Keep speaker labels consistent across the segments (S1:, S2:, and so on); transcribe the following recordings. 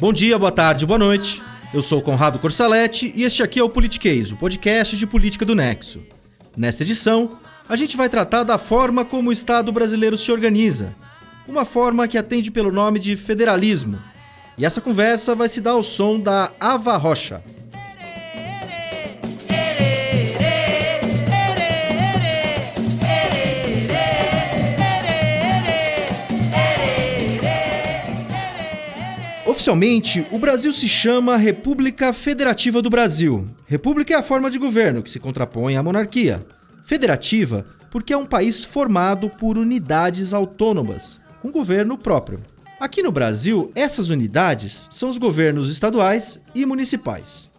S1: Bom dia, boa tarde, boa noite. Eu sou Conrado Corsaletti e este aqui é o Politiquês, o podcast de política do Nexo. Nesta edição, a gente vai tratar da forma como o Estado brasileiro se organiza, uma forma que atende pelo nome de federalismo. E essa conversa vai se dar ao som da Ava Rocha. Oficialmente, o Brasil se chama República Federativa do Brasil. República é a forma de governo que se contrapõe à monarquia. Federativa porque é um país formado por unidades autônomas, com governo próprio. Aqui no Brasil, essas unidades são os governos estaduais e municipais.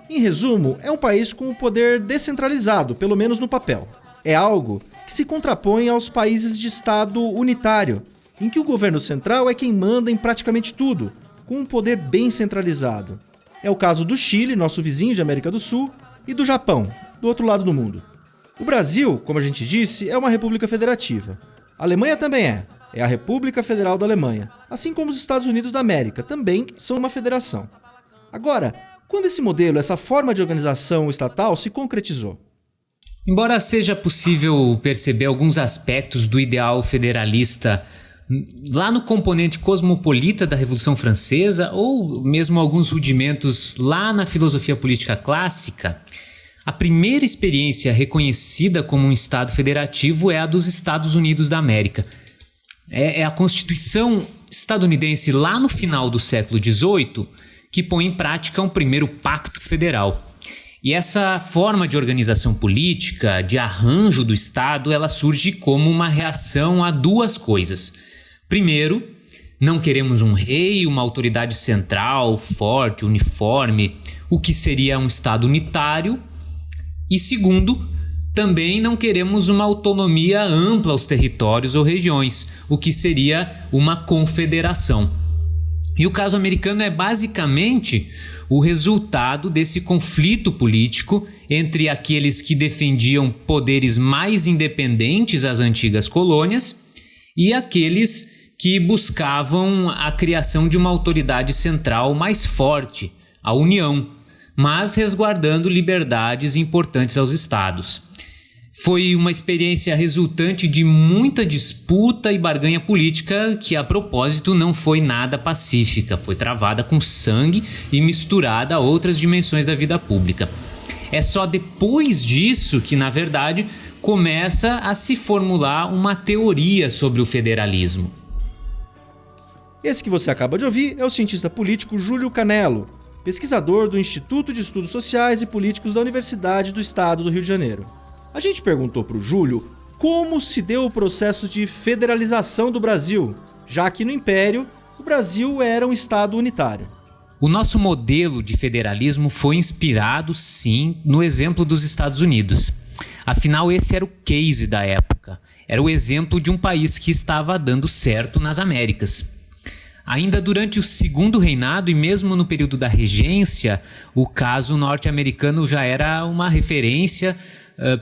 S1: Em resumo, é um país com o poder descentralizado, pelo menos no papel. É algo que se contrapõe aos países de Estado unitário, em que o governo central é quem manda em praticamente tudo, com um poder bem centralizado. É o caso do Chile, nosso vizinho de América do Sul, e do Japão, do outro lado do mundo. O Brasil, como a gente disse, é uma república federativa. A Alemanha também é a República Federal da Alemanha, assim como os Estados Unidos da América, também são uma federação. Agora, quando esse modelo, essa forma de organização estatal se concretizou?
S2: Embora seja possível perceber alguns aspectos do ideal federalista lá no componente cosmopolita da Revolução Francesa, ou mesmo alguns rudimentos lá na filosofia política clássica, a primeira experiência reconhecida como um Estado federativo é a dos Estados Unidos da América. É a Constituição estadunidense lá no final do século XVIII que põe em prática um primeiro pacto federal. E essa forma de organização política, de arranjo do Estado, ela surge como uma reação a duas coisas. Primeiro, não queremos um rei, uma autoridade central, forte, uniforme, o que seria um Estado unitário. E segundo, também não queremos uma autonomia ampla aos territórios ou regiões, o que seria uma confederação. E o caso americano é basicamente o resultado desse conflito político entre aqueles que defendiam poderes mais independentes às antigas colônias e aqueles que buscavam a criação de uma autoridade central mais forte, a União, mas resguardando liberdades importantes aos estados. Foi uma experiência resultante de muita disputa e barganha política que, a propósito, não foi nada pacífica, foi travada com sangue e misturada a outras dimensões da vida pública. É só depois disso que, na verdade, começa a se formular uma teoria sobre o federalismo.
S1: Esse que você acaba de ouvir é o cientista político Júlio Canello, pesquisador do Instituto de Estudos Sociais e Políticos da Universidade do Estado do Rio de Janeiro. A gente perguntou para o Júlio como se deu o processo de federalização do Brasil, já que no Império o Brasil era um Estado unitário.
S2: O nosso modelo de federalismo foi inspirado, sim, no exemplo dos Estados Unidos. Afinal, esse era o case da época. Era o exemplo de um país que estava dando certo nas Américas. Ainda durante o segundo reinado e mesmo no período da regência, o caso norte-americano já era uma referência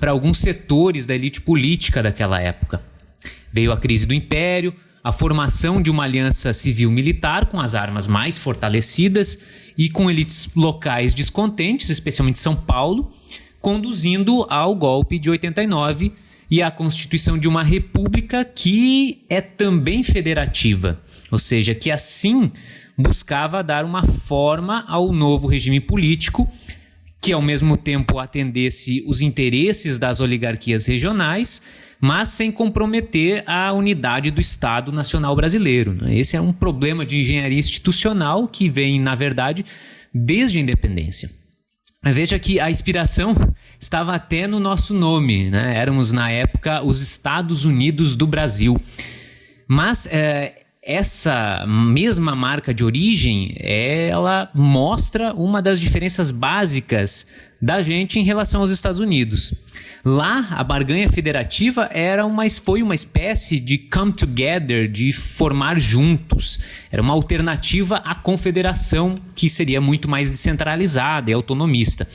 S2: para alguns setores da elite política daquela época. Veio a crise do Império, a formação de uma aliança civil-militar com as armas mais fortalecidas e com elites locais descontentes, especialmente São Paulo, conduzindo ao golpe de 89 e à constituição de uma república que é também federativa. Ou seja, que assim buscava dar uma forma ao novo regime político que ao mesmo tempo atendesse os interesses das oligarquias regionais, mas sem comprometer a unidade do Estado Nacional Brasileiro. Esse é um problema de engenharia institucional que vem, na verdade, desde a independência. Veja que a inspiração estava até no nosso nome, né? Éramos, na época, os Estados Unidos do Brasil. Mas essa mesma marca de origem, ela mostra uma das diferenças básicas da gente em relação aos Estados Unidos. Lá, a barganha federativa foi uma espécie de come together, de formar juntos. Era uma alternativa à confederação, que seria muito mais descentralizada e autonomista.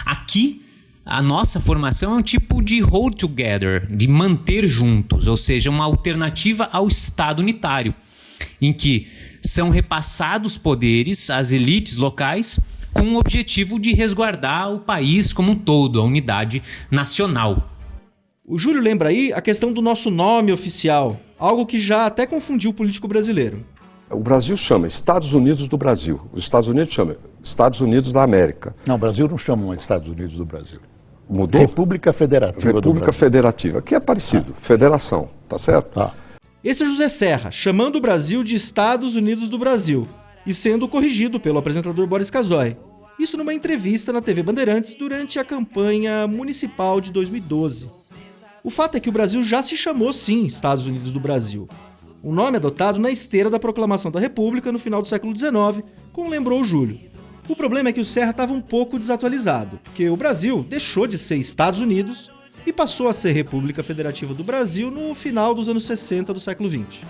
S2: Aqui, a nossa formação é um tipo de hold together, de manter juntos, ou seja, uma alternativa ao Estado unitário, em que são repassados poderes às elites locais com o objetivo de resguardar o país como um todo, a unidade nacional.
S1: O Júlio lembra aí a questão do nosso nome oficial, algo que já até confundiu o político brasileiro.
S3: O Brasil chama Estados Unidos do Brasil. Os Estados Unidos chamam Estados Unidos da América.
S4: Não, o Brasil não chama Estados Unidos do Brasil.
S3: Mudou?
S4: República Federativa do Brasil.
S3: República Federativa, que é parecido. Federação, tá certo?
S1: Esse é José Serra, chamando o Brasil de Estados Unidos do Brasil e sendo corrigido pelo apresentador Boris Casoy. Isso numa entrevista na TV Bandeirantes durante a campanha municipal de 2012. O fato é que o Brasil já se chamou, sim, Estados Unidos do Brasil. O nome adotado na esteira da proclamação da República no final do século XIX, como lembrou o Júlio. O problema é que o Serra estava um pouco desatualizado, porque o Brasil deixou de ser Estados Unidos e passou a ser República Federativa do Brasil no final dos anos 60 do século XX.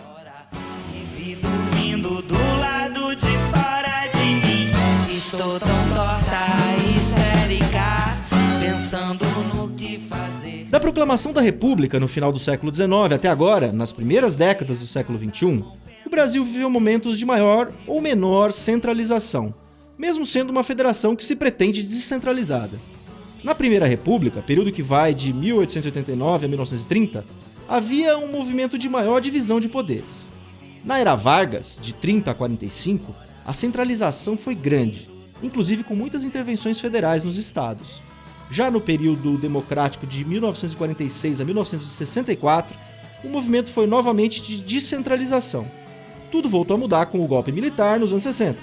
S5: Me vi dormindo do lado de fora de mim. Estou tão torta, histérica, pensando no que fazer.
S1: Da proclamação da República no final do século XIX até agora, nas primeiras décadas do século XXI, o Brasil viveu momentos de maior ou menor centralização, mesmo sendo uma federação que se pretende descentralizada. Na Primeira República, período que vai de 1889 a 1930, havia um movimento de maior divisão de poderes. Na Era Vargas, de 30 a 45, a centralização foi grande, inclusive com muitas intervenções federais nos estados. Já no período democrático de 1946 a 1964, o movimento foi novamente de descentralização. Tudo voltou a mudar com o golpe militar nos anos 60.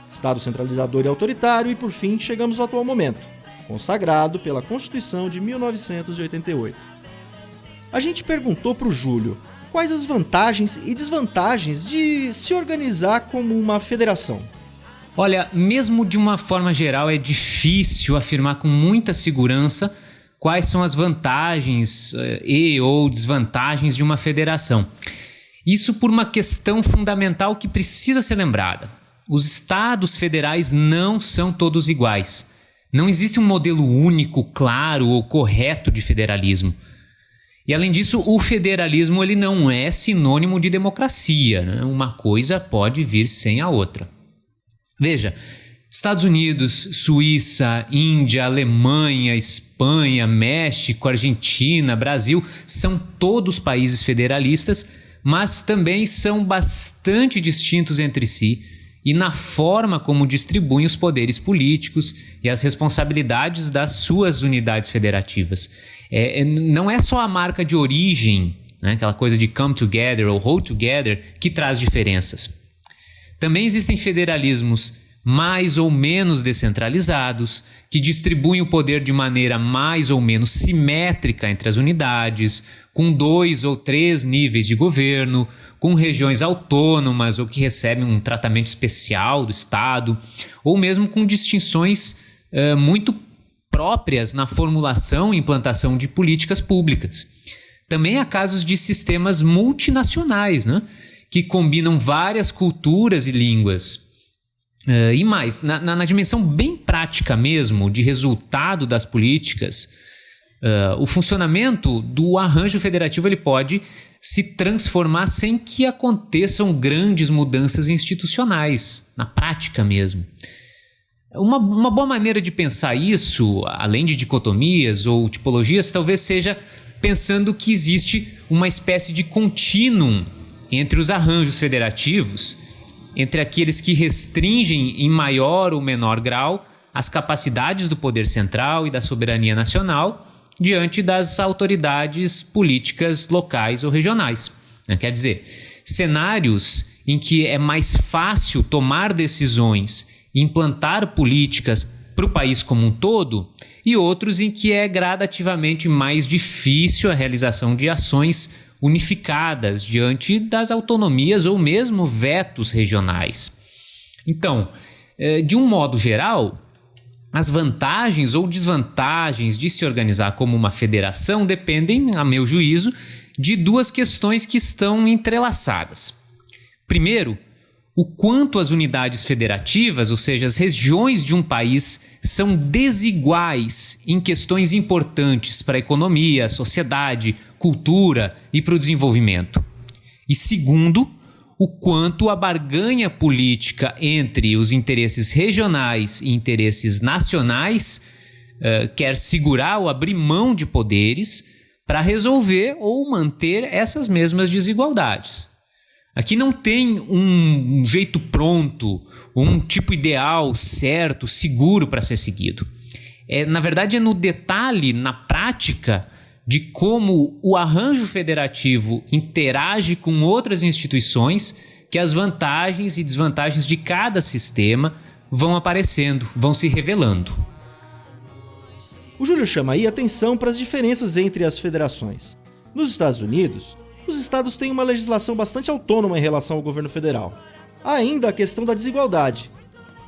S1: Estado centralizador e autoritário e, por fim, chegamos ao atual momento, consagrado pela Constituição de 1988. A gente perguntou para o Júlio quais as vantagens e desvantagens de se organizar como uma federação.
S2: Olha, mesmo de uma forma geral, é difícil afirmar com muita segurança quais são as vantagens e ou desvantagens de uma federação. Isso por uma questão fundamental que precisa ser lembrada. Os estados federais não são todos iguais. Não existe um modelo único, claro ou correto de federalismo. E além disso, o federalismo ele não é sinônimo de democracia, né? Uma coisa pode vir sem a outra. Veja, Estados Unidos, Suíça, Índia, Alemanha, Espanha, México, Argentina, Brasil são todos países federalistas, mas também são bastante distintos entre si e na forma como distribuem os poderes políticos e as responsabilidades das suas unidades federativas. Não é só a marca de origem, né, aquela coisa de come together ou hold together, que traz diferenças. Também existem federalismos mais ou menos descentralizados, que distribuem o poder de maneira mais ou menos simétrica entre as unidades, com 2 ou 3 níveis de governo, com regiões autônomas ou que recebem um tratamento especial do Estado, ou mesmo com distinções muito próprias na formulação e implantação de políticas públicas. Também há casos de sistemas multinacionais, né, que combinam várias culturas e línguas. E mais, na dimensão bem prática mesmo, de resultado das políticas, o funcionamento do arranjo federativo ele pode se transformar sem que aconteçam grandes mudanças institucionais, na prática mesmo. Uma boa maneira de pensar isso, além de dicotomias ou tipologias, talvez seja pensando que existe uma espécie de contínuo entre os arranjos federativos, entre aqueles que restringem em maior ou menor grau as capacidades do poder central e da soberania nacional diante das autoridades políticas locais ou regionais. Quer dizer, cenários em que é mais fácil tomar decisões e implantar políticas para o país como um todo, e outros em que é gradativamente mais difícil a realização de ações unificadas diante das autonomias ou mesmo vetos regionais. Então, de um modo geral, as vantagens ou desvantagens de se organizar como uma federação dependem, a meu juízo, de 2 questões que estão entrelaçadas. Primeiro, o quanto as unidades federativas, ou seja, as regiões de um país, são desiguais em questões importantes para a economia, a sociedade, cultura e para o desenvolvimento. E segundo, o quanto a barganha política entre os interesses regionais e interesses nacionais quer segurar ou abrir mão de poderes para resolver ou manter essas mesmas desigualdades. Aqui não tem um jeito pronto, um tipo ideal, certo, seguro para ser seguido. Na verdade, é no detalhe, na prática, de como o arranjo federativo interage com outras instituições que as vantagens e desvantagens de cada sistema vão aparecendo, vão se revelando.
S1: O Júlio chama aí atenção para as diferenças entre as federações. Nos Estados Unidos, os estados têm uma legislação bastante autônoma em relação ao governo federal. Há ainda a questão da desigualdade.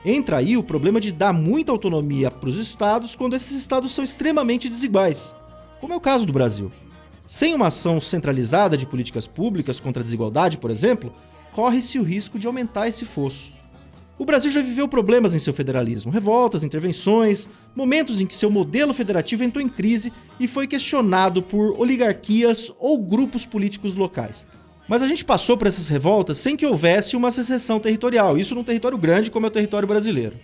S1: Entra aí o problema de dar muita autonomia para os estados quando esses estados são extremamente desiguais, como é o caso do Brasil. Sem uma ação centralizada de políticas públicas contra a desigualdade, por exemplo, corre-se o risco de aumentar esse fosso. O Brasil já viveu problemas em seu federalismo, revoltas, intervenções, momentos em que seu modelo federativo entrou em crise e foi questionado por oligarquias ou grupos políticos locais. Mas a gente passou por essas revoltas sem que houvesse uma secessão territorial, isso num território grande como é o território brasileiro.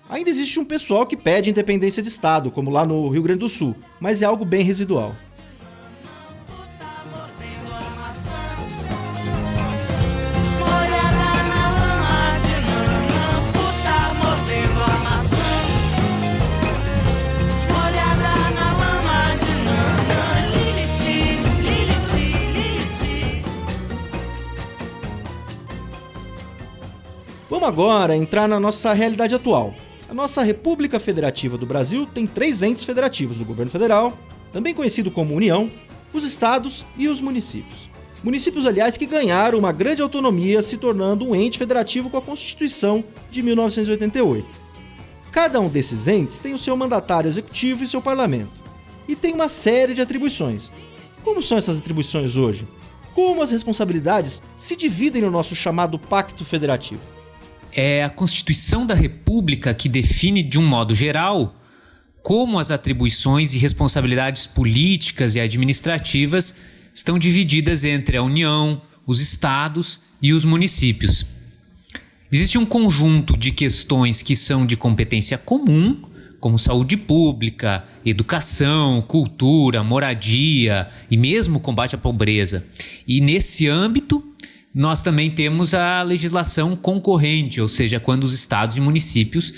S1: Ainda existe um pessoal que pede independência de estado, como lá no Rio Grande do Sul, mas é algo bem residual. Vamos agora entrar na nossa realidade atual. A nossa República Federativa do Brasil tem 3 entes federativos: o governo federal, também conhecido como União, os estados e os municípios. Municípios, aliás, que ganharam uma grande autonomia, se tornando um ente federativo com a Constituição de 1988. Cada um desses entes tem o seu mandatário executivo e seu parlamento, e tem uma série de atribuições. Como são essas atribuições hoje? Como as responsabilidades se dividem no nosso chamado Pacto Federativo?
S2: É a Constituição da República que define, de um modo geral, como as atribuições e responsabilidades políticas e administrativas estão divididas entre a União, os estados e os municípios. Existe um conjunto de questões que são de competência comum, como saúde pública, educação, cultura, moradia e mesmo combate à pobreza. E nesse âmbito, nós também temos a legislação concorrente, ou seja, quando os estados e municípios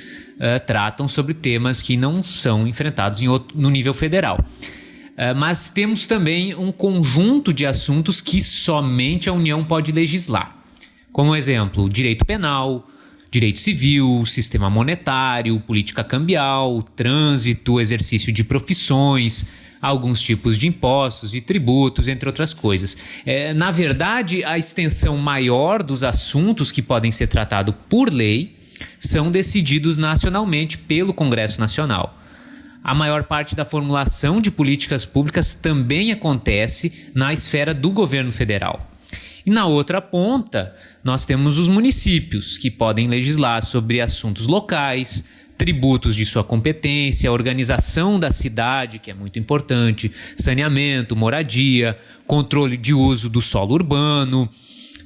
S2: tratam sobre temas que não são enfrentados no nível federal. Mas temos também um conjunto de assuntos que somente a União pode legislar. Como exemplo, direito penal, direito civil, sistema monetário, política cambial, trânsito, exercício de profissões, alguns tipos de impostos e tributos, entre outras coisas. Na verdade, a extensão maior dos assuntos que podem ser tratados por lei são decididos nacionalmente pelo Congresso Nacional. A maior parte da formulação de políticas públicas também acontece na esfera do governo federal. E na outra ponta, nós temos os municípios, que podem legislar sobre assuntos locais, tributos de sua competência, organização da cidade, que é muito importante, saneamento, moradia, controle de uso do solo urbano,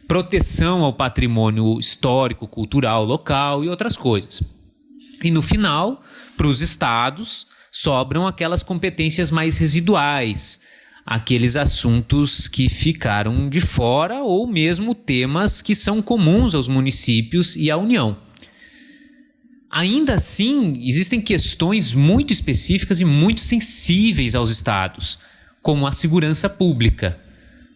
S2: proteção ao patrimônio histórico, cultural, local e outras coisas. E no final, para os estados, sobram aquelas competências mais residuais, aqueles assuntos que ficaram de fora ou mesmo temas que são comuns aos municípios e à União. Ainda assim, existem questões muito específicas e muito sensíveis aos estados, como a segurança pública,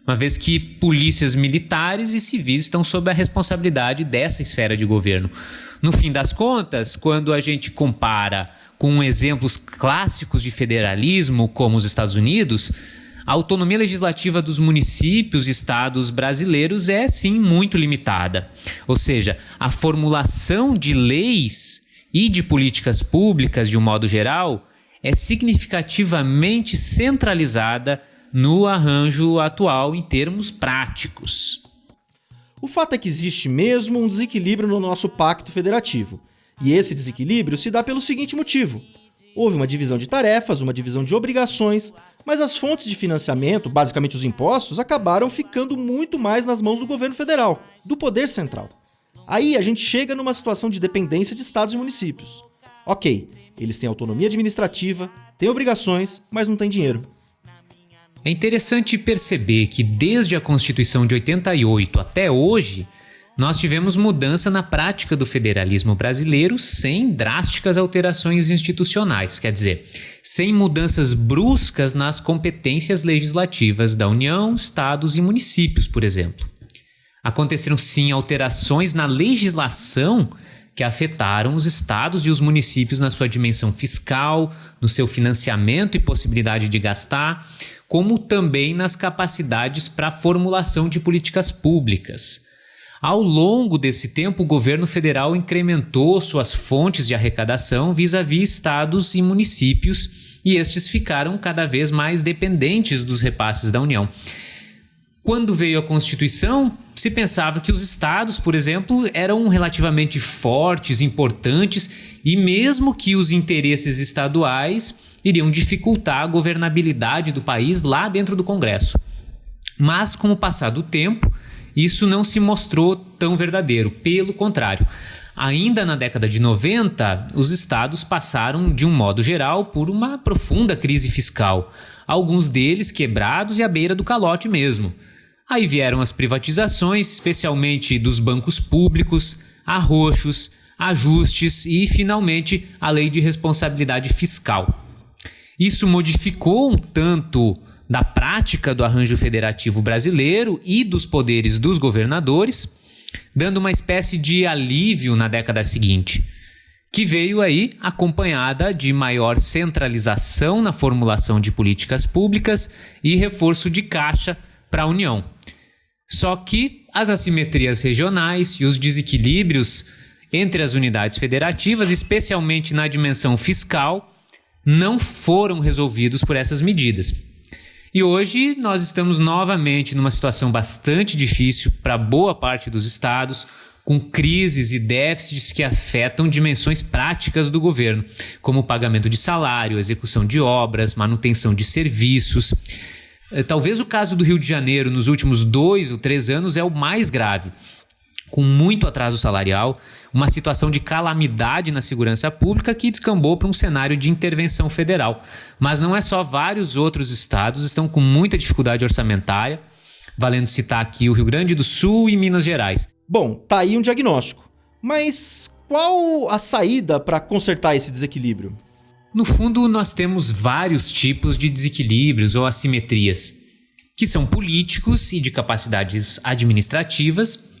S2: uma vez que polícias militares e civis estão sob a responsabilidade dessa esfera de governo. No fim das contas, quando a gente compara com exemplos clássicos de federalismo, como os Estados Unidos, a autonomia legislativa dos municípios e estados brasileiros é, sim, muito limitada. Ou seja, a formulação de leis e de políticas públicas, de um modo geral, é significativamente centralizada no arranjo atual em termos práticos.
S1: O fato é que existe mesmo um desequilíbrio no nosso pacto federativo. E esse desequilíbrio se dá pelo seguinte motivo: Houve uma divisão de tarefas, uma divisão de obrigações, mas as fontes de financiamento, basicamente os impostos, acabaram ficando muito mais nas mãos do governo federal, do poder central. Aí a gente chega numa situação de dependência de estados e municípios. Ok, eles têm autonomia administrativa, têm obrigações, mas não têm dinheiro.
S2: É interessante perceber que desde a Constituição de 88 até hoje, nós tivemos mudança na prática do federalismo brasileiro sem drásticas alterações institucionais, quer dizer, sem mudanças bruscas nas competências legislativas da União, estados e municípios, por exemplo. Aconteceram sim alterações na legislação que afetaram os estados e os municípios na sua dimensão fiscal, no seu financiamento e possibilidade de gastar, como também nas capacidades para a formulação de políticas públicas. Ao longo desse tempo, o governo federal incrementou suas fontes de arrecadação vis-à-vis estados e municípios, e estes ficaram cada vez mais dependentes dos repasses da União. Quando veio a Constituição, se pensava que os estados, por exemplo, eram relativamente fortes, importantes, e mesmo que os interesses estaduais iriam dificultar a governabilidade do país lá dentro do Congresso. Mas, com o passar do tempo, isso não se mostrou tão verdadeiro. Pelo contrário, ainda na década de 90, os estados passaram, de um modo geral, por uma profunda crise fiscal. Alguns deles quebrados e à beira do calote mesmo. Aí vieram as privatizações, especialmente dos bancos públicos, arroxos, ajustes e, finalmente, a Lei de Responsabilidade Fiscal. Isso modificou um tanto da prática do arranjo federativo brasileiro e dos poderes dos governadores, dando uma espécie de alívio na década seguinte, que veio aí acompanhada de maior centralização na formulação de políticas públicas e reforço de caixa para a União. Só que as assimetrias regionais e os desequilíbrios entre as unidades federativas, especialmente na dimensão fiscal, não foram resolvidos por essas medidas. E hoje nós estamos novamente numa situação bastante difícil para boa parte dos estados, com crises e déficits que afetam dimensões práticas do governo, como o pagamento de salário, execução de obras, manutenção de serviços. Talvez o caso do Rio de Janeiro nos últimos 2 ou 3 anos é o mais grave, com muito atraso salarial, uma situação de calamidade na segurança pública que descambou para um cenário de intervenção federal. Mas não é só, vários outros estados estão com muita dificuldade orçamentária, valendo citar aqui o Rio Grande do Sul e Minas Gerais.
S1: Bom, tá aí um diagnóstico. Mas qual a saída para consertar esse desequilíbrio?
S2: No fundo, nós temos vários tipos de desequilíbrios ou assimetrias, que são políticos e de capacidades administrativas,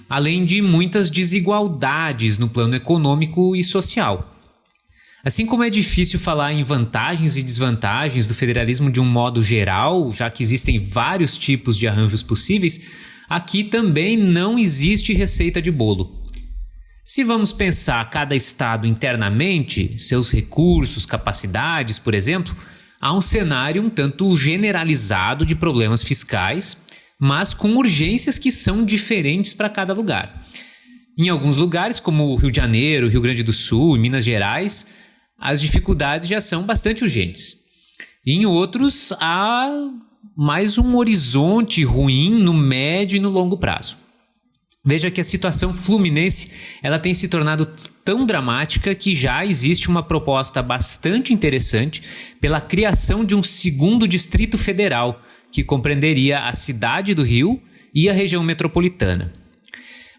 S2: além de muitas desigualdades no plano econômico e social. Assim como é difícil falar em vantagens e desvantagens do federalismo de um modo geral, já que existem vários tipos de arranjos possíveis, aqui também não existe receita de bolo. Se vamos pensar cada estado internamente, seus recursos, capacidades, por exemplo, há um cenário um tanto generalizado de problemas fiscais, mas com urgências que são diferentes para cada lugar. Em alguns lugares, como o Rio de Janeiro, Rio Grande do Sul e Minas Gerais, as dificuldades já são bastante urgentes. Em outros, há mais um horizonte ruim no médio e no longo prazo. Veja que a situação fluminense ela tem se tornado tão dramática que já existe uma proposta bastante interessante pela criação de um segundo distrito federal, que compreenderia a cidade do Rio e a região metropolitana.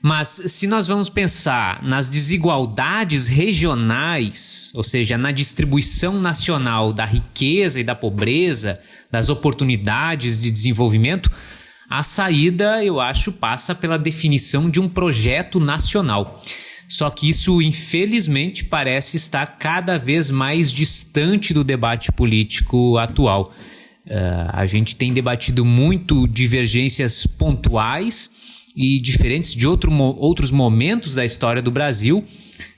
S2: Mas se nós vamos pensar nas desigualdades regionais, ou seja, na distribuição nacional da riqueza e da pobreza, das oportunidades de desenvolvimento, a saída, eu acho, passa pela definição de um projeto nacional. Só que isso, infelizmente, parece estar cada vez mais distante do debate político atual. A gente tem debatido muito divergências pontuais e diferentes de outros momentos da história do Brasil.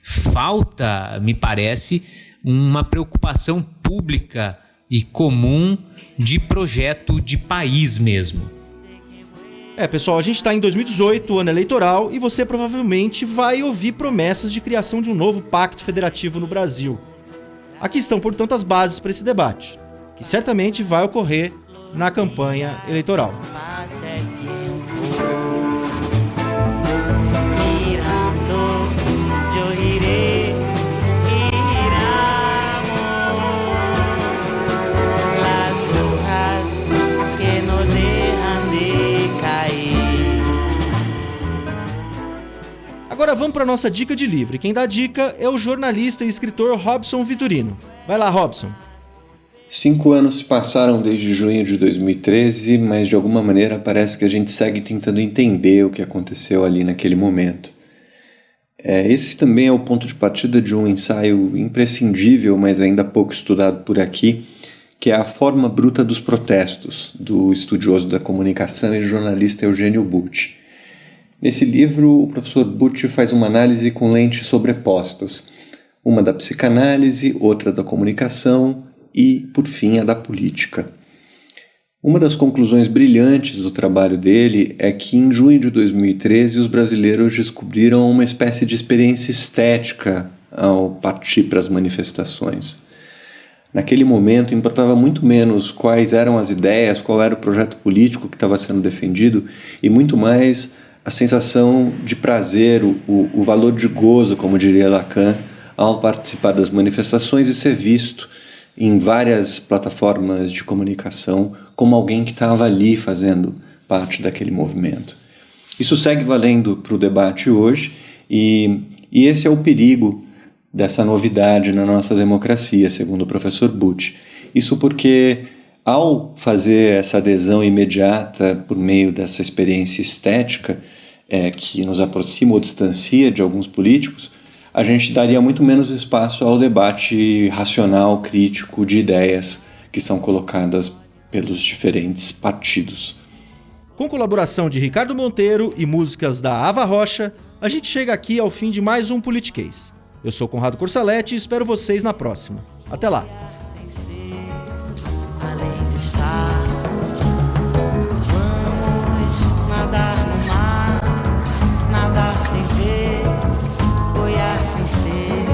S2: Falta, me parece, uma preocupação pública e comum de projeto de país mesmo.
S1: Pessoal, a gente está em 2018, ano eleitoral, e você provavelmente vai ouvir promessas de criação de um novo pacto federativo no Brasil. Aqui estão, portanto, as bases para esse debate, que certamente vai ocorrer na campanha eleitoral.
S5: Pasa el tiempo, girando, yo giré, giramos las hojas que no dejan de cair.
S1: Agora vamos para nossa dica de livro. Quem dá a dica é o jornalista e escritor Robson Vitorino. Vai lá, Robson.
S6: 5 anos se passaram desde junho de 2013, mas de alguma maneira parece que a gente segue tentando entender o que aconteceu ali naquele momento. Esse também é o ponto de partida de um ensaio imprescindível, mas ainda pouco estudado por aqui, que é A Forma Bruta dos Protestos, do estudioso da comunicação e jornalista Eugênio Bucci. Nesse livro, o professor Bucci faz uma análise com lentes sobrepostas, uma da psicanálise, outra da comunicação e, por fim, a da política. Uma das conclusões brilhantes do trabalho dele é que, em junho de 2013, os brasileiros descobriram uma espécie de experiência estética ao partir para as manifestações. Naquele momento, importava muito menos quais eram as ideias, qual era o projeto político que estava sendo defendido, e muito mais a sensação de prazer, o valor de gozo, como diria Lacan, ao participar das manifestações e ser visto em várias plataformas de comunicação como alguém que estava ali fazendo parte daquele movimento. Isso segue valendo para o debate hoje e esse é o perigo dessa novidade na nossa democracia, segundo o professor Bucci. Isso porque, ao fazer essa adesão imediata por meio dessa experiência estética que nos aproxima ou distancia de alguns políticos, a gente daria muito menos espaço ao debate racional, crítico, de ideias que são colocadas pelos diferentes partidos.
S1: Com colaboração de Ricardo Monteiro e músicas da Ava Rocha, a gente chega aqui ao fim de mais um Politiquês. Eu sou Conrado Corsaletti e espero vocês na próxima. Até lá!
S5: Além de estar, vamos nadar no mar, nadar sem ver, boiar sem ser.